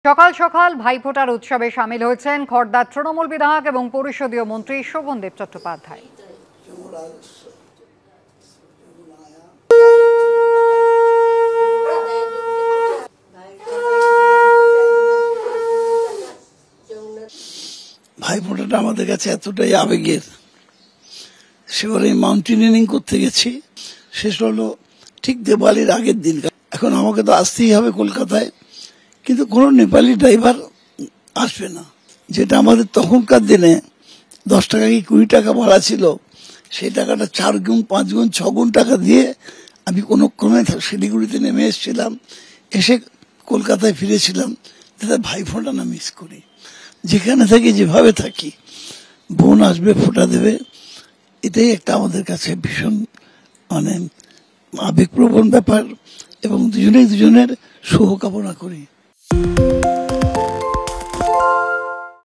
সকাল সকাল ভাইফোঁটার উৎসবে শামিল হয়েছেন খড়দার তৃণমূল বিধায়ক এবং পরিষদীয় মন্ত্রী শোভনদেব চট্টোপাধ্যায়। ভাইফোঁটাটা আমাদের কাছে এতটাই আবেগের। সেবারে মাউন্টেনিয়ারিং করতে গেছি, শেষ হলো ঠিক দেওয়ালির আগের দিন। এখন আমাকে তো আসতেই হবে কলকাতায়, কিন্তু কোনো নেপালি ড্রাইভার আসবে না। যেটা আমাদের তখনকার দিনে 10 টাকা কি 20 টাকা ভাড়া ছিল, সেই টাকাটা 4 গুণ 5 গুণ 6 গুণ টাকা দিয়ে আমি কোনো ক্রমে শিলিগুড়িতে নেমে এসেছিলাম, এসে কলকাতায় ফিরেছিলাম যাতে ভাইফোঁটা না মিস করি। যেখানে থাকি যেভাবে থাকি, বোন আসবে ফোঁটা দেবে, এটাই একটা আমাদের কাছে ভীষণ আবেগপ্রবণ ব্যাপার এবং দুজনের শুভকামনা করি।